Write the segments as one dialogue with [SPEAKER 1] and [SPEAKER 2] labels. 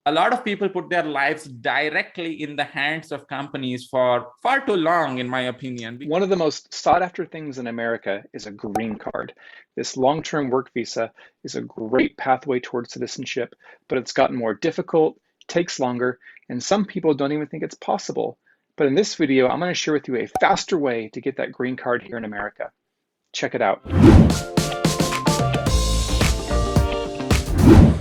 [SPEAKER 1] a lot of people put their lives directly in the hands of companies for far too long, in my opinion.
[SPEAKER 2] One of the most sought after things in America is a green card. This long-term work visa is a great pathway towards citizenship, but it's gotten more difficult, takes longer, and some people don't even think it's possible. But in this video, I'm going to share with you a faster way to get that green card here in America. Check it out.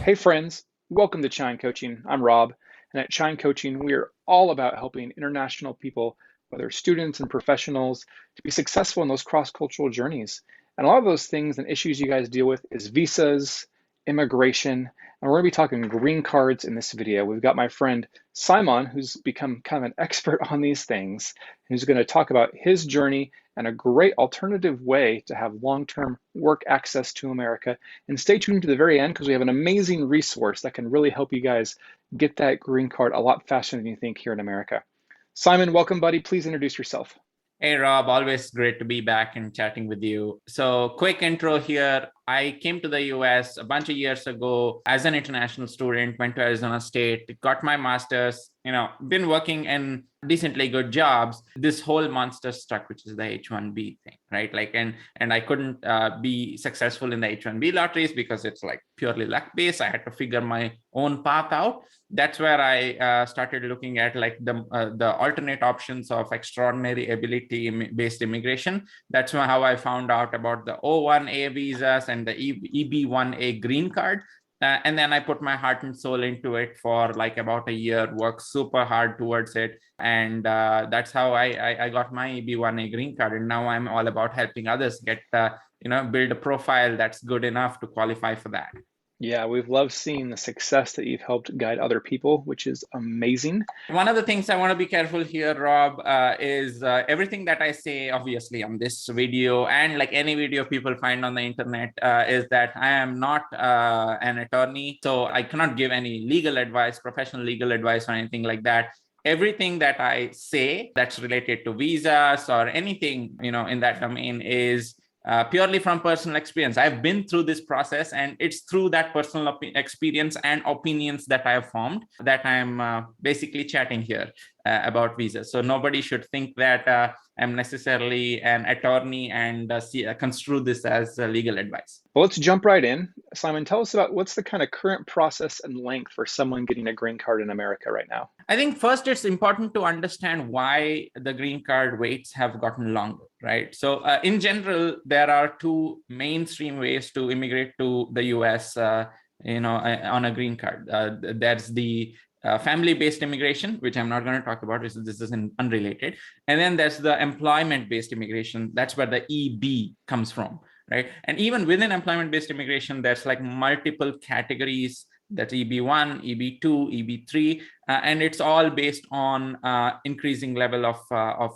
[SPEAKER 2] Hey friends, welcome to Chine Coaching. I'm Rob, and at Chine Coaching, we are all about helping international people, whether students and professionals, to be successful in those cross-cultural journeys. And a lot of those things and issues you guys deal with is visas, immigration, and we're going to be talking green cards in this video. We've got my friend Saiman, who's become kind of an expert on these things, who's going to talk about his journey and a great alternative way to have long-term work access to America. And stay tuned to the very end because we have an amazing resource that can really help you guys get that green card a lot faster than you think here in America. Saiman, welcome, buddy. Please introduce yourself.
[SPEAKER 1] Hey, Rob, always great to be back and chatting with you. So quick intro here. I came to the US a bunch of years ago as an international student, went to Arizona State, got my master's, been working in decently good jobs. This whole monster struck, which is the H-1B thing, right? And I couldn't be successful in the H-1B lotteries because it's like purely luck-based. I had to figure my own path out. That's where I started looking at like the alternate options of extraordinary ability-based immigration. That's how I found out about the O-1A visas and the EB-1A green card. And then I put my heart and soul into it for like about a year, worked super hard towards it. And that's how I got my EB-1A green card. And now I'm all about helping others get, build a profile that's good enough to qualify for that.
[SPEAKER 2] Yeah, we've loved seeing the success that you've helped guide other people, which is amazing.
[SPEAKER 1] One of the things I want to be careful here, Rob, is everything that I say, obviously, on this video and like any video people find on the internet, is that I am not an attorney. So I cannot give any legal advice, professional legal advice or anything like that. Everything that I say that's related to visas or anything, in that domain is purely from personal experience. I've been through this process, and it's through that personal experience and opinions that I have formed that I'm basically chatting here about visas. So nobody should think that I'm necessarily an attorney and construe this as legal advice.
[SPEAKER 2] Well, let's jump right in. Saiman, tell us about what's the kind of current process and length for someone getting a green card in America right now?
[SPEAKER 1] I think first it's important to understand why the green card waits have gotten longer, right? So in general, there are two mainstream ways to immigrate to the US, on a green card. There's the family-based immigration, which I'm not going to talk about, this is unrelated. And then there's the employment-based immigration. That's where the EB comes from, right? And even within employment-based immigration, there's like multiple categories. That's EB-1, EB-2, EB-3, and it's all based on increasing level of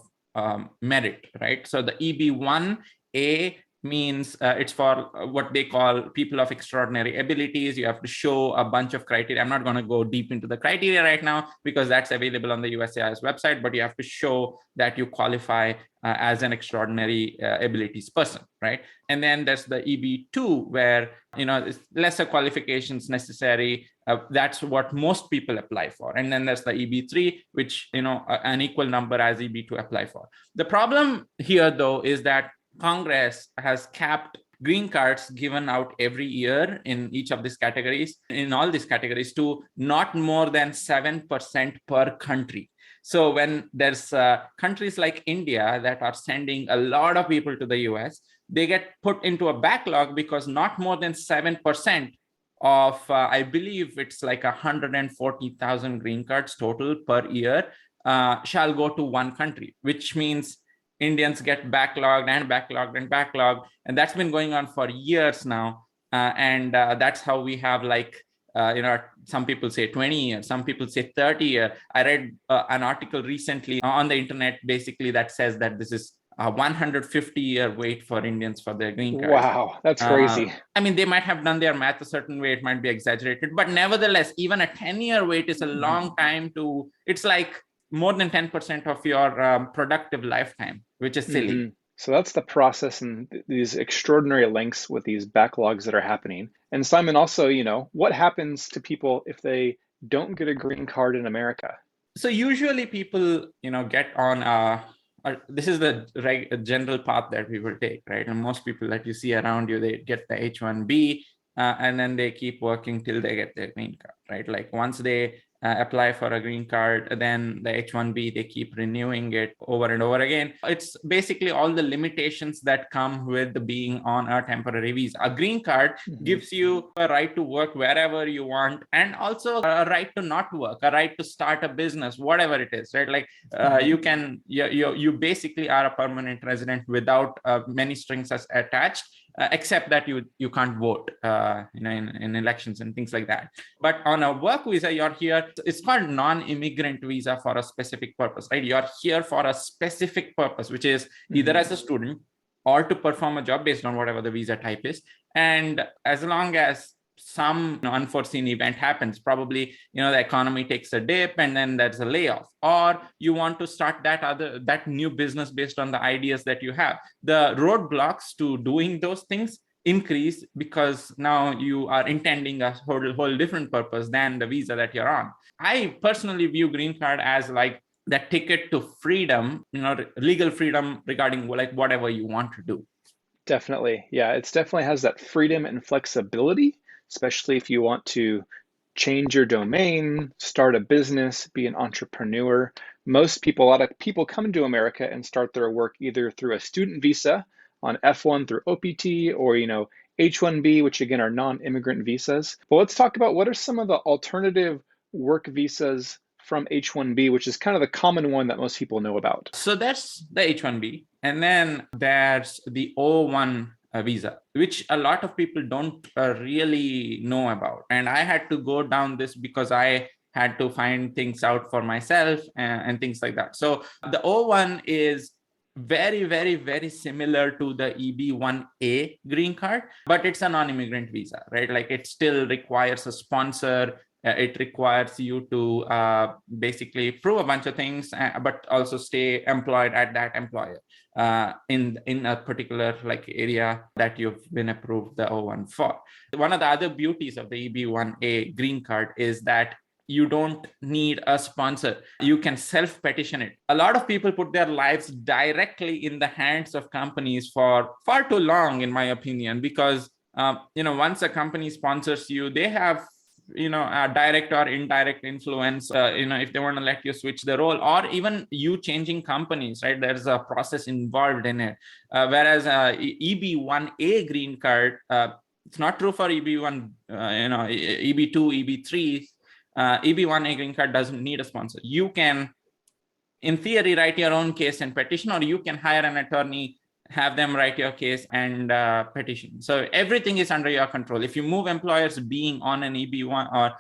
[SPEAKER 1] merit, right? So the EB-1A means it's for what they call people of extraordinary abilities. You have to show a bunch of criteria. I'm not going to go deep into the criteria right now because that's available on the USCIS website, but you have to show that you qualify as an extraordinary abilities person, right? And then there's the EB-2 where, it's lesser qualifications necessary. That's what most people apply for. And then there's the EB-3, which, an equal number as EB-2 apply for. The problem here, though, is that Congress has capped green cards given out every year in each of these categories, in all these categories, to not more than 7% per country. So when there's countries like India that are sending a lot of people to the US, they get put into a backlog because not more than 7% of, I believe it's like 140,000 green cards total per year shall go to one country, which means Indians get backlogged and backlogged and backlogged. And that's been going on for years now. And that's how we have like, some people say 20 years, some people say 30 years. I read an article recently on the internet, basically, that says that this is a 150-year wait for Indians for their green cards.
[SPEAKER 2] Wow, that's crazy.
[SPEAKER 1] I mean, they might have done their math a certain way. It might be exaggerated, but nevertheless, even a 10-year wait is a long time it's like more than 10% of your productive lifetime, which is silly. Mm-hmm.
[SPEAKER 2] So that's the process and these extraordinary lengths with these backlogs that are happening. And Saiman, also, what happens to people if they don't get a green card in America?
[SPEAKER 1] So usually people, get on this is the general path that people take, right? And most people that you see around you, they get the H-1B, and then they keep working till they get their green card, right? Like once they apply for a green card, then the H-1B, they keep renewing it over and over again. It's basically all the limitations that come with being on a temporary visa. A green card gives you a right to work wherever you want, and also a right to not work, a right to start a business, whatever it is, right? Like you basically are a permanent resident without many strings attached, except that you can't vote in elections and things like that. But on a work visa, you're here. It's called non-immigrant visa for a specific purpose, right? You're here for a specific purpose, which is either as a student or to perform a job based on whatever the visa type is. And as long as some unforeseen event happens, probably the economy takes a dip and then there's a layoff, or you want to start that new business based on the ideas that you have, the roadblocks to doing those things increase because now you are intending a whole different purpose than the visa that you're on. I personally view green card as like that ticket to freedom, legal freedom regarding like whatever you want to do.
[SPEAKER 2] Definitely. Yeah, it definitely has that freedom and flexibility, especially if you want to change your domain, start a business, be an entrepreneur. A lot of people come to America and start their work either through a student visa on F1 through OPT, or, H-1B, which again are non-immigrant visas. But let's talk about what are some of the alternative work visas from H-1B, which is kind of the common one that most people know about.
[SPEAKER 1] So that's the H-1B. And then there's the O-1 visa, which a lot of people don't really know about. And I had to go down this because I had to find things out for myself and things like that. So the O-1 is very, very, very similar to the EB-1A green card, but it's a non-immigrant visa, right? Like it still requires a sponsor. It requires you to basically prove a bunch of things, but also stay employed at that employer in a particular like area that you've been approved the O1 for. One of the other beauties of the EB-1A green card is that you don't need a sponsor. You can self-petition it. A lot of people put their lives directly in the hands of companies for far too long, in my opinion, because once a company sponsors you, they have a direct or indirect influence, if they want to let you switch the role, or even you changing companies, right? There's a process involved in it. Whereas EB-1A green card, it's not true for EB-1, EB-2, EB-3. EB-1A green card doesn't need a sponsor. You can, in theory, write your own case and petition, or you can hire an attorney, have them write your case and petition. So everything is under your control. If you move employers being on an EB-1 or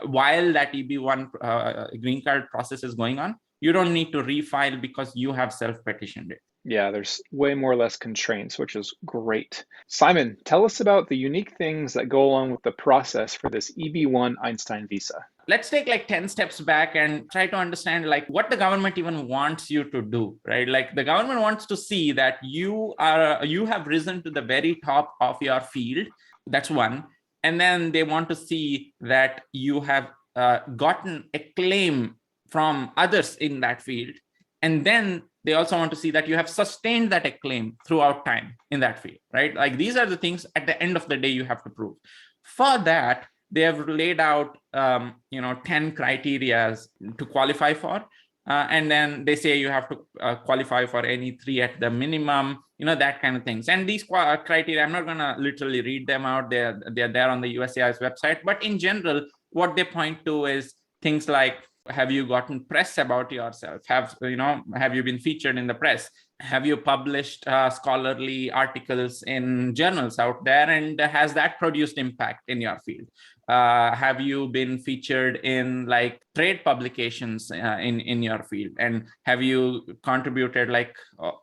[SPEAKER 1] while that EB-1 green card process is going on, you don't need to refile because you have self-petitioned it.
[SPEAKER 2] Yeah, there's way more or less constraints, which is great. Simon, tell us about the unique things that go along with the process for this EB-1 Einstein Visa.
[SPEAKER 1] Let's take like 10 steps back and try to understand like what the government even wants you to do, right? Like the government wants to see that you have risen to the very top of your field. That's one. And then they want to see that you have gotten acclaim from others in that field. And then they also want to see that you have sustained that acclaim throughout time in that field, right? Like these are the things at the end of the day you have to prove. For that, they have laid out 10 criteria to qualify for, and then they say you have to qualify for any 3 at the minimum, that kind of things. And these criteria, I'm not going to literally read them out. They're there on the USAID's website, but in general, what they point to is things like, have you gotten press about yourself? Have you been featured in the press? Have you published scholarly articles in journals out there, and has that produced impact in your field? Have you been featured in like trade publications in your field? And have you contributed like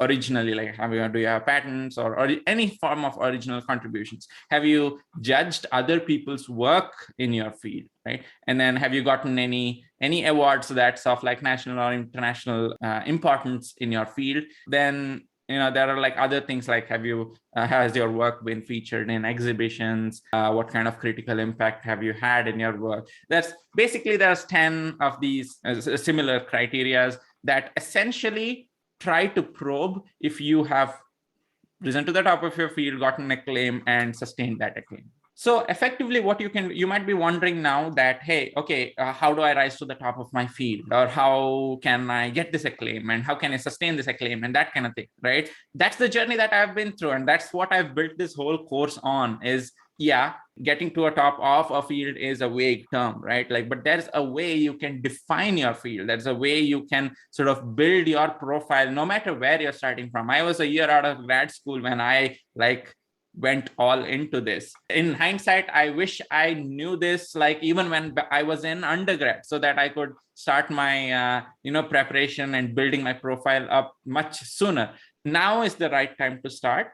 [SPEAKER 1] originally, like do you have patents or any form of original contributions? Have you judged other people's work in your field, right? And then have you gotten any awards that's of like national or international importance in your field? Then there are like other things like, has your work been featured in exhibitions? What kind of critical impact have you had in your work? There's 10 of these similar criterias that essentially try to probe if you have risen to the top of your field, gotten acclaim, and sustained that acclaim. So effectively, what you might be wondering now that, hey, okay, how do I rise to the top of my field? Or how can I get this acclaim? And how can I sustain this acclaim? And that kind of thing, right? That's the journey that I've been through. And that's what I've built this whole course on is, yeah, getting to a top of a field is a vague term, right? Like, but there's a way you can define your field. There's a way you can sort of build your profile, no matter where you're starting from. I was a year out of grad school when I went all into this. In hindsight, I wish I knew this even when I was in undergrad, so that I could start my preparation and building my profile up much sooner. Now is the right time to start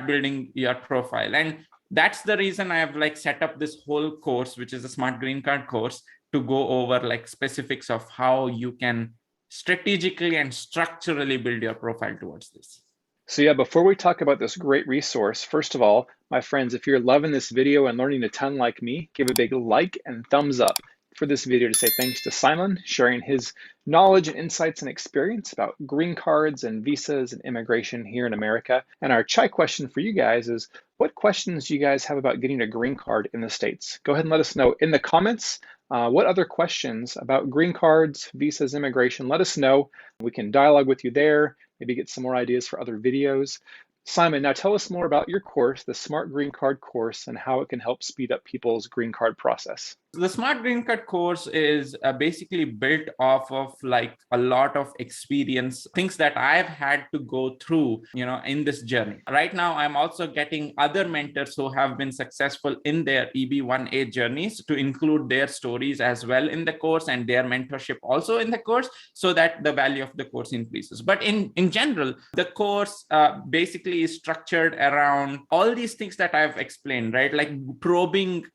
[SPEAKER 1] building your profile. And that's the reason I have set up this whole course, which is a Smart Green Card course, to go over specifics of how you can strategically and structurally build your profile towards this.
[SPEAKER 2] So yeah, before we talk about this great resource, first of all, my friends, if you're loving this video and learning a ton like me, give a big like and thumbs up for this video to say thanks to Saiman sharing his knowledge and insights and experience about green cards and visas and immigration here in America. And our chai question for you guys is, what questions do you guys have about getting a green card in the States? Go ahead and let us know in the comments. What other questions about green cards, visas, immigration? Let us know. We can dialogue with you there, maybe get some more ideas for other videos. Saiman, now tell us more about your course, the Smart Green Card course, and how it can help speed up people's green card process.
[SPEAKER 1] The Smart Green Card course is basically built off of a lot of experience, things that I've had to go through, in this journey. Right now, I'm also getting other mentors who have been successful in their EB-1A journeys to include their stories as well in the course and their mentorship also in the course, so that the value of the course increases. But in general, the course basically is structured around all these things that I've explained, right? Like probing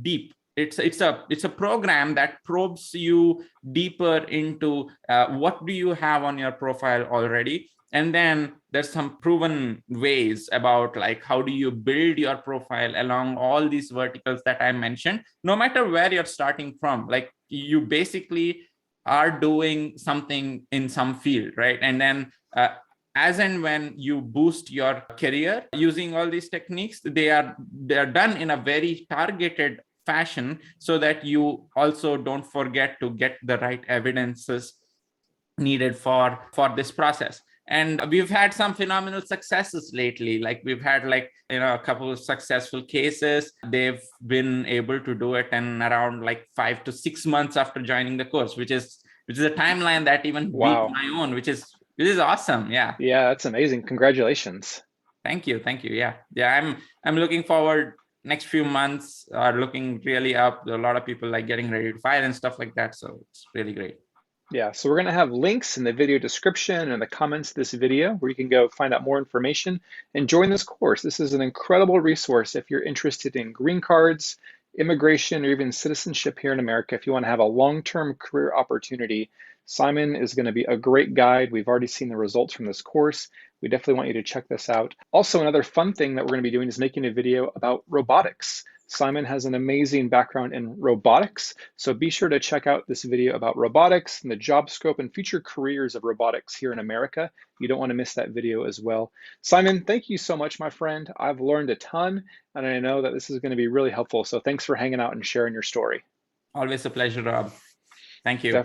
[SPEAKER 1] deep. It's a program that probes you deeper into what do you have on your profile already. And then there's some proven ways about how do you build your profile along all these verticals that I mentioned, no matter where you're starting from. You basically are doing something in some field, right? And then as and when you boost your career using all these techniques, they are done in a very targeted fashion, so that you also don't forget to get the right evidences needed for this process. And we've had some phenomenal successes lately. We've had a couple of successful cases. They've been able to do it in around 5 to 6 months after joining the course, which is a timeline that even beat my own, which is awesome. Yeah,
[SPEAKER 2] that's amazing. Congratulations.
[SPEAKER 1] Thank you. Yeah, I'm looking forward. Next few months are looking really up. There are a lot of people getting ready to file and stuff like that. So it's really great.
[SPEAKER 2] Yeah, so we're going to have links in the video description and the comments of this video where you can go find out more information and join this course. This is an incredible resource if you're interested in green cards, immigration, or even citizenship here in America. If you want to have a long-term career opportunity, Saiman is going to be a great guide. We've already seen the results from this course. We definitely want you to check this out. Also, another fun thing that we're going to be doing is making a video about robotics. Saiman has an amazing background in robotics, so be sure to check out this video about robotics and the job scope and future careers of robotics here in America. You don't want to miss that video as well. Saiman, thank you so much, my friend. I've learned a ton, and I know that this is going to be really helpful, so thanks for hanging out and sharing your story.
[SPEAKER 1] Always a pleasure, Rob. Thank you.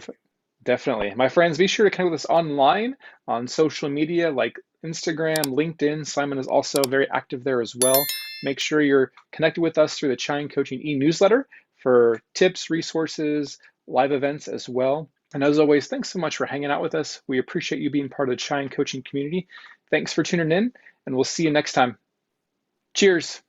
[SPEAKER 2] Definitely. My friends, be sure to connect with us online on social media like Instagram, LinkedIn. Saiman is also very active there as well. Make sure you're connected with us through the Chai Coaching e-newsletter for tips, resources, live events as well. And as always, thanks so much for hanging out with us. We appreciate you being part of the Chai Coaching community. Thanks for tuning in, and we'll see you next time. Cheers.